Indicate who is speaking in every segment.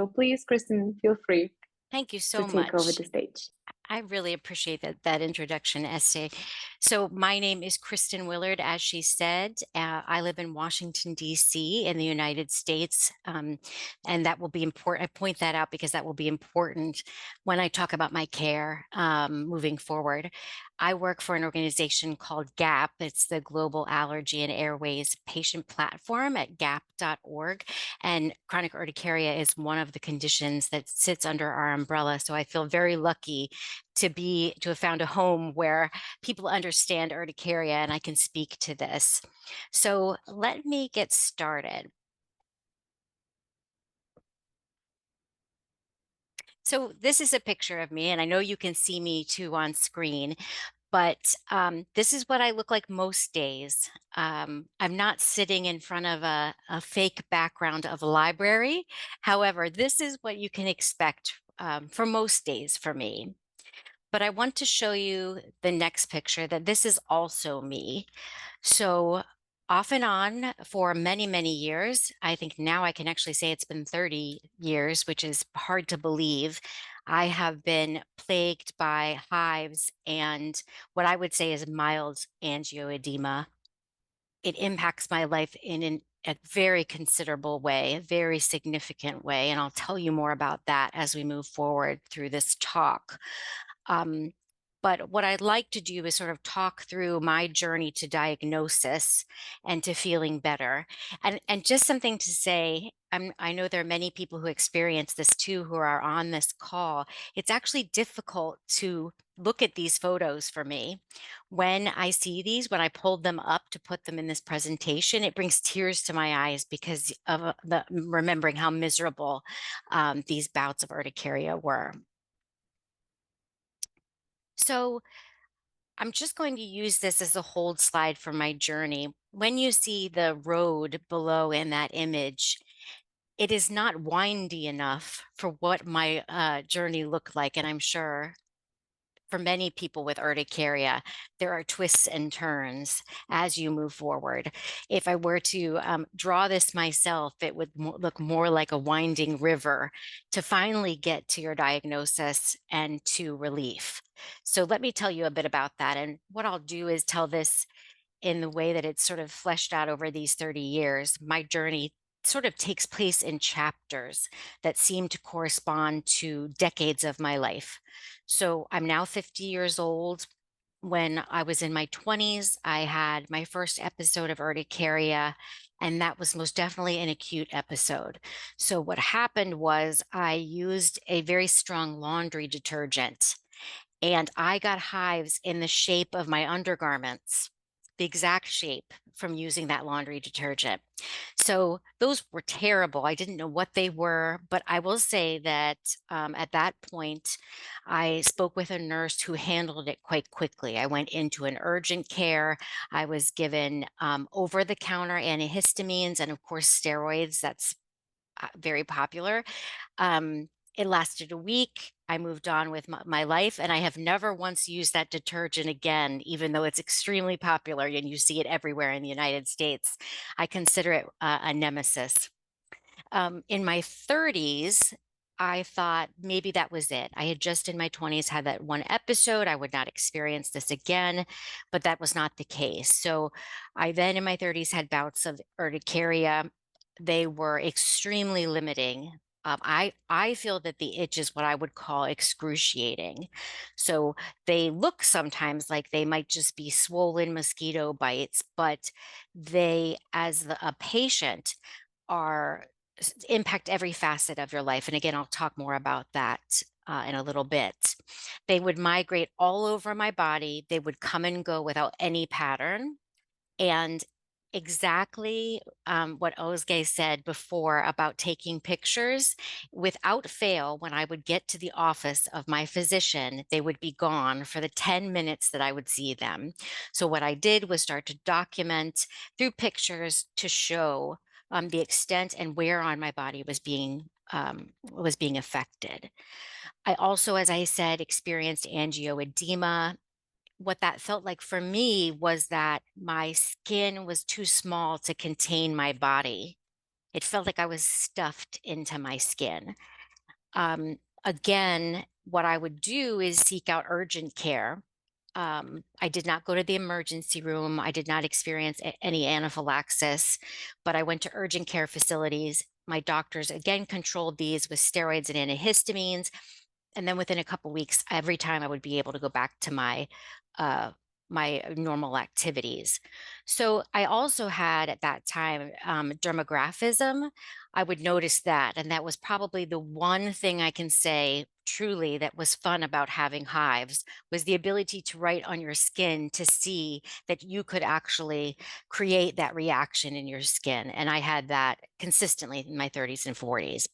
Speaker 1: So please, Kristen, feel free
Speaker 2: Thank you
Speaker 1: to
Speaker 2: so
Speaker 1: take over
Speaker 2: much.
Speaker 1: the stage.
Speaker 2: I really appreciate that introduction, Aistė. So my name is Kristen Willard, as she said. I live in Washington, D.C. in the United States, and that will be important. I point that out because that will be important when I talk about my care moving forward. I work for an organization called GAAPP. It's the Global Allergy and Airways Patient Platform at GAAPP.org. And chronic urticaria is one of the conditions that sits under our umbrella. So I feel very lucky to have found a home where people understand urticaria and I can speak to this. So let me get started. So this is a picture of me, and I know you can see me too on screen, but this is what I look like most days. I'm not sitting in front of a fake background of a library. However, this is what you can expect for most days for me. But I want to show you the next picture that this is also me. So off and on for many, many years, I think now I can actually say it's been 30 years, which is hard to believe. I have been plagued by hives and what I would say is mild angioedema. It impacts my life in a very considerable way, a very significant way. And I'll tell you more about that as we move forward through this talk. Um, but what I'd like to do is sort of talk through my journey to diagnosis and to feeling better. And just something to say, I know there are many people who experience this too, who are on this call. It's actually difficult to look at these photos for me. When I see these, when I pulled them up to put them in this presentation, it brings tears to my eyes because of remembering how miserable these bouts of urticaria were. So I'm just going to use this as a hold slide for my journey. When you see the road below in that image, it is not windy enough for what my journey looked like. And I'm sure for many people with urticaria, there are twists and turns as you move forward. If I were to draw this myself, it would look more like a winding river to finally get to your diagnosis and to relief. So let me tell you a bit about that. And what I'll do is tell this in the way that it's sort of fleshed out over these 30 years. My journey sort of takes place in chapters that seem to correspond to decades of my life. So I'm now 50 years old. When I was in my 20s, I had my first episode of urticaria, and that was most definitely an acute episode. So what happened was I used a very strong laundry detergent, and I got hives in the shape of my undergarments, the exact shape from using that laundry detergent. So those were terrible. I didn't know what they were, but I will say that at that point, I spoke with a nurse who handled it quite quickly. I went into an urgent care. I was given over the counter antihistamines and, of course, steroids. That's very popular. Um, it lasted a week. I moved on with my life, and I have never once used that detergent again, even though it's extremely popular and you see it everywhere in the United States. I consider it a nemesis. In my 30s, I thought maybe that was it. I had just in my 20s had that one episode. I would not experience this again, but that was not the case. So I then in my 30s had bouts of urticaria. They were extremely limiting. I feel that the itch is what I would call excruciating. So they look sometimes like they might just be swollen mosquito bites, but they, as a patient, are impact every facet of your life. And again, I'll talk more about that in a little bit. They would migrate all over my body. They would come and go without any pattern. And exactly what Özge said before about taking pictures, without fail, when I would get to the office of my physician, they would be gone for the 10 minutes that I would see them. So what I did was start to document through pictures to show the extent and where on my body was being affected. I also, as I said, experienced angioedema. What that felt like for me was that my skin was too small to contain my body. It felt like I was stuffed into my skin. Again, what I would do is seek out urgent care. I did not go to the emergency room. I did not experience any anaphylaxis, but I went to urgent care facilities. My doctors again controlled these with steroids and antihistamines. And then within a couple weeks, every time I would be able to go back to uh, my normal activities. So I also had at that time dermographism. I would notice that, and that was probably the one thing I can say truly that was fun about having hives was the ability to write on your skin to see that you could actually create that reaction in your skin. And I had that consistently in my 30s and 40s.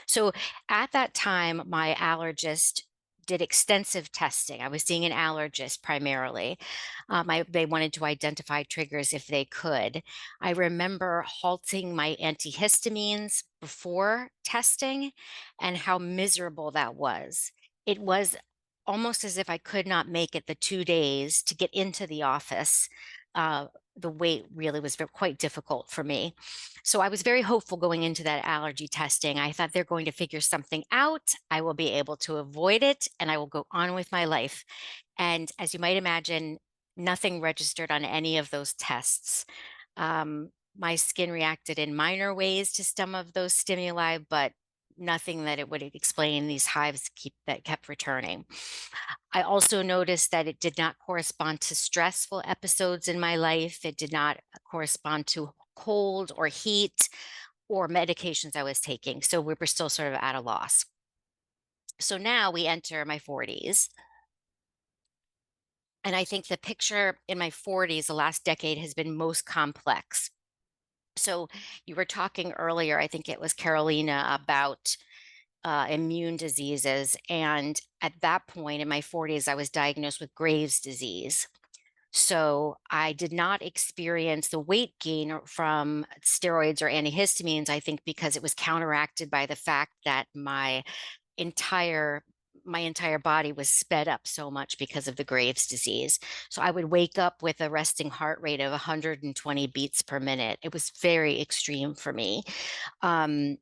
Speaker 2: So at that time, my allergist did extensive testing. I was seeing an allergist primarily. They wanted to identify triggers if they could. I remember halting my antihistamines before testing and how miserable that was. It was almost as if I could not make it the 2 days to get into the office. Uh, the wait really was quite difficult for me. So I was very hopeful going into that allergy testing. I thought they're going to figure something out. I will be able to avoid it and I will go on with my life. And as you might imagine, nothing registered on any of those tests. My skin reacted in minor ways to some of those stimuli, but nothing that it would explain these hives that kept returning. I also noticed that it did not correspond to stressful episodes in my life. It did not correspond to cold or heat or medications I was taking. So we were still sort of at a loss. So now we enter my 40s. And I think the picture in my 40s, the last decade, has been most complex. So you were talking earlier, I think it was Carolina, about immune diseases. And at that point in my 40s, I was diagnosed with Graves' disease. So I did not experience the weight gain from steroids or antihistamines, I think because it was counteracted by the fact that entire my entire body was sped up so much because of the Graves' disease. So I would wake up with a resting heart rate of 120 beats per minute. It was very extreme for me. Um,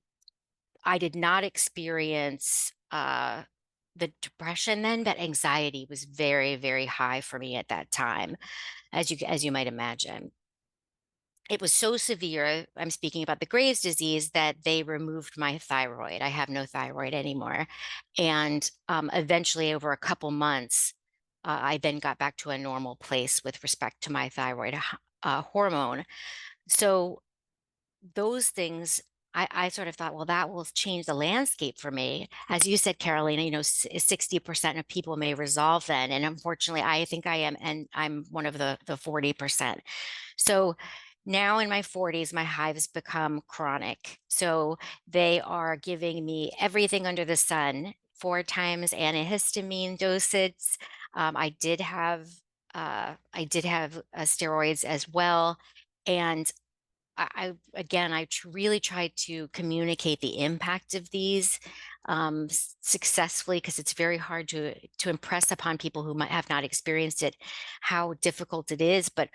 Speaker 2: I did not experience the depression then, but anxiety was very, very high for me at that time, as you might imagine. It was so severe, I'm speaking about the Graves' disease, that they removed my thyroid. I have no thyroid anymore. And eventually, over a couple months, I then got back to a normal place with respect to my thyroid hormone. So those things, I sort of thought, well, that will change the landscape for me. As you said, Carolina, 60% of people may resolve then. And unfortunately, I think I am, and I'm one of the 40%. So now in my 40s, my hives become chronic. So they are giving me everything under the sun, 4 times antihistamine dosage. I did have steroids as well. And I really tried to communicate the impact of these successfully, because it's very hard to impress upon people who might have not experienced it how difficult it is. But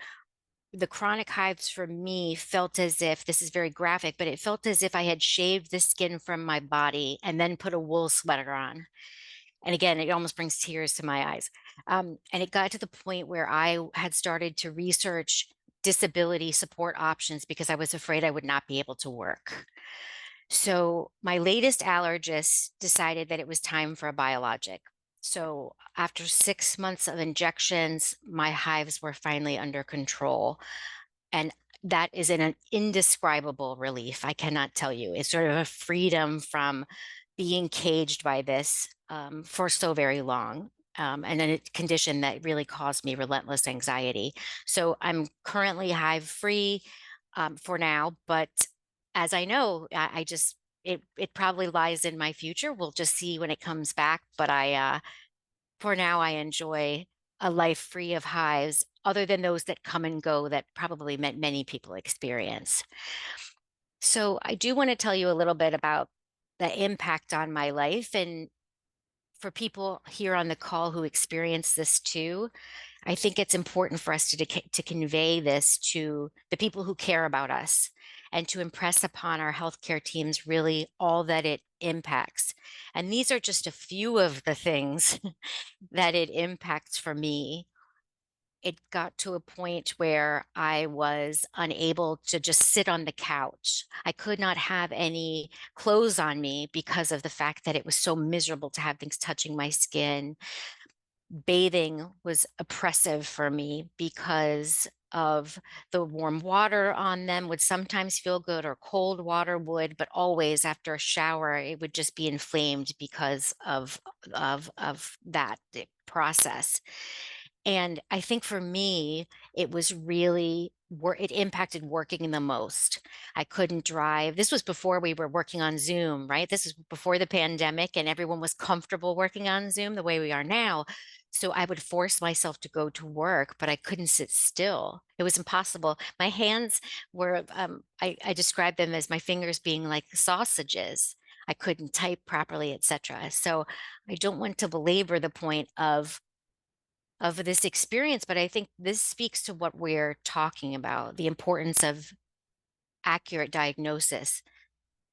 Speaker 2: the chronic hives for me felt as if, this is very graphic, but it felt as if I had shaved the skin from my body and then put a wool sweater on. And again, it almost brings tears to my eyes. And it got to the point where I had started to research disability support options because I was afraid I would not be able to work. So my latest allergist decided that it was time for a biologic. So after 6 months of injections, my hives were finally under control. And that is an indescribable relief. I cannot tell you. It's sort of a freedom from being caged by this for so very long. And a condition that really caused me relentless anxiety. So I'm currently hive free for now, but as I know, I just, it probably lies in my future. We'll just see when it comes back. But for now, I enjoy a life free of hives, other than those that come and go that probably many people experience. So I do want to tell you a little bit about the impact on my life. And for people here on the call who experience this too, I think it's important for us to convey this to the people who care about us and to impress upon our healthcare teams really all that it impacts. And these are just a few of the things that it impacts for me. It got to a point where I was unable to just sit on the couch. I could not have any clothes on me because of the fact that it was so miserable to have things touching my skin. Bathing was oppressive for me because of the warm water on them would sometimes feel good, or cold water would, but always after a shower it would just be inflamed because of that process. And I think for me, it was really it impacted working the most. I couldn't drive. This was before we were working on Zoom, right? This is before the pandemic and everyone was comfortable working on Zoom the way we are now. So I would force myself to go to work, but I couldn't sit still. It was impossible. My hands were, I described them as my fingers being like sausages. I couldn't type properly, etc. So I don't want to belabor the point of this experience, but I think this speaks to what we're talking about, the importance of accurate diagnosis.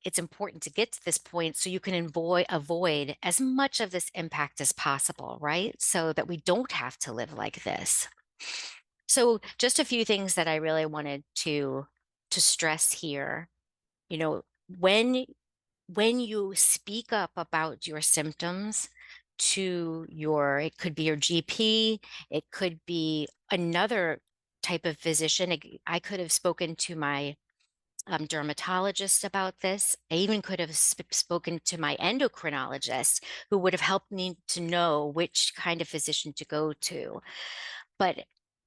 Speaker 2: It's important to get to this point so you can avoid as much of this impact as possible, right? So that we don't have to live like this. So just a few things that I really wanted to stress here. You know, when you speak up about your symptoms to it could be your GP, it could be another type of physician. I could have spoken to my dermatologist about this. I even could have spoken to my endocrinologist, who would have helped me to know which kind of physician to go to. But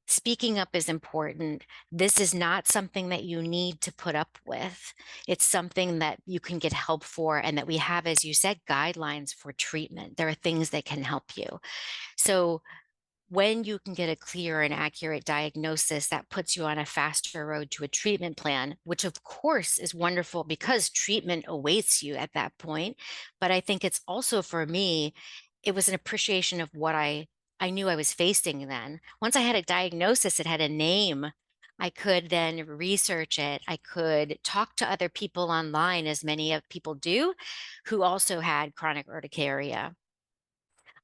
Speaker 2: speaking up is important. This is not something that you need to put up with. It's something that you can get help for, and that we have, as you said, guidelines for treatment. There are things that can help you. So when you can get a clear and accurate diagnosis, that puts you on a faster road to a treatment plan, which of course is wonderful because treatment awaits you at that point. But I think it's also, for me, it was an appreciation of what I knew I was facing then. Once I had a diagnosis, it had a name. I could then research it. I could talk to other people online, as many of people do, who also had chronic urticaria.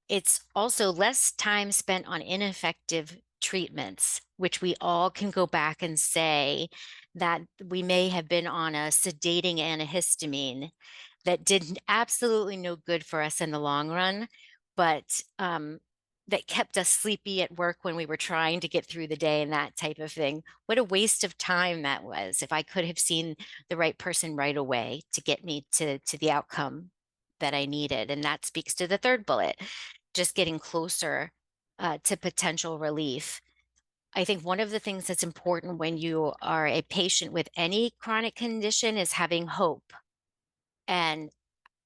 Speaker 2: It's also less time spent on ineffective treatments, which we all can go back and say that we may have been on a sedating antihistamine that did absolutely no good for us in the long run, but that kept us sleepy at work when we were trying to get through the day and that type of thing. What a waste of time that was. If I could have seen the right person right away to get me to the outcome that I needed. And that speaks to the third bullet, just getting closer to potential relief. I think one of the things that's important when you are a patient with any chronic condition is having hope. And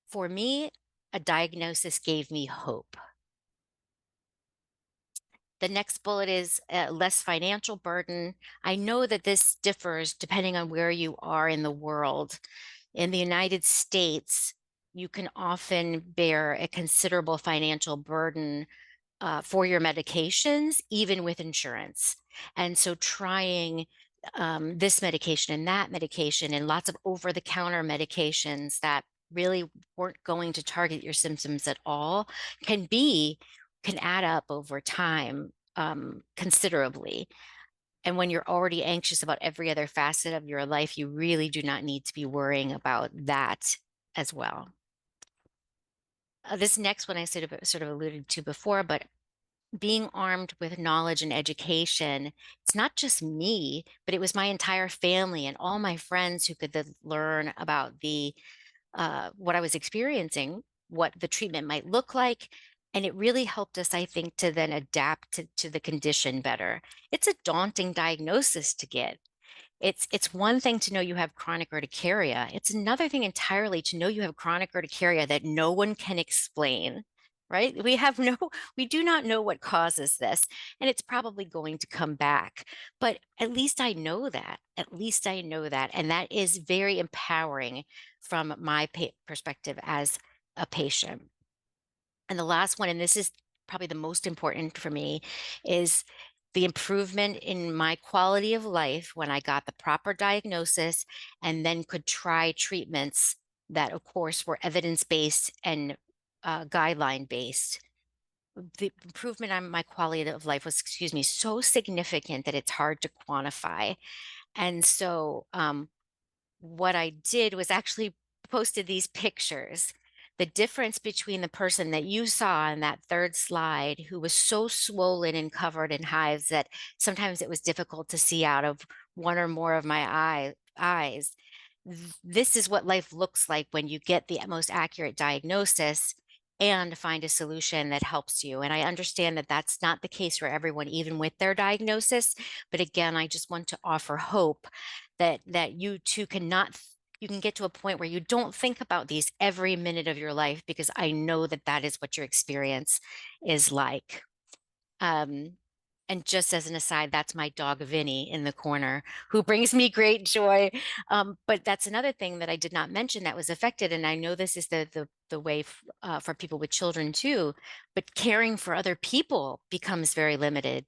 Speaker 2: for me, a diagnosis gave me hope. The next bullet is less financial burden. I know that this differs depending on where you are in the world. In the United States, you can often bear a considerable financial burden for your medications, even with insurance. And so trying this medication and that medication and lots of over-the-counter medications that really weren't going to target your symptoms at all can add up over time considerably. And when you're already anxious about every other facet of your life, you really do not need to be worrying about that as well. This next one I sort of alluded to before, but being armed with knowledge and education, it's not just me, but it was my entire family and all my friends who could then learn about what I was experiencing, what the treatment might look like. And it really helped us, I think, to then adapt to the condition better. It's a daunting diagnosis to get. It's one thing to know you have chronic urticaria. It's another thing entirely to know you have chronic urticaria that no one can explain, right? We do not know what causes this, and it's probably going to come back. But at least I know that. At least I know that. And that is very empowering from my perspective as a patient. And the last one, and this is probably the most important for me, is the improvement in my quality of life when I got the proper diagnosis and then could try treatments that, of course, were evidence-based and guideline-based. The improvement on my quality of life was, so significant that it's hard to quantify. And so what I did was actually posted these pictures. The difference between the person that you saw in that third slide, who was so swollen and covered in hives that sometimes it was difficult to see out of one or more of my eyes. This is what life looks like when you get the most accurate diagnosis and find a solution that helps you. And I understand that that's not the case for everyone, even with their diagnosis. But again, I just want to offer hope that you too you can get to a point where you don't think about these every minute of your life, because I know that that is what your experience is like. And just as an aside, that's my dog Vinny in the corner, who brings me great joy. But that's another thing that I did not mention that was affected. And I know this is the way for people with children too, but caring for other people becomes very limited.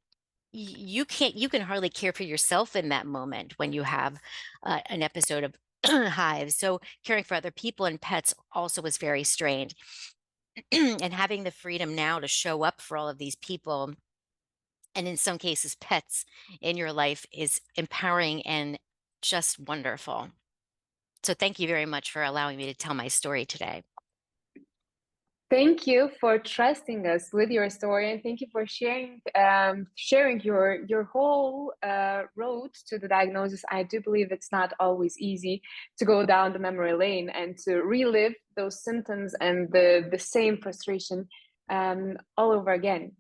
Speaker 2: You can hardly care for yourself in that moment when you have an episode of hives. So caring for other people and pets also was very strained. And having the freedom now to show up for all of these people, and in some cases pets, in your life is empowering and just wonderful. So thank you very much for allowing me to tell my story today.
Speaker 1: Thank you for trusting us with your story, and thank you for sharing your whole road to the diagnosis. I do believe it's not always easy to go down the memory lane and to relive those symptoms and the same frustration all over again.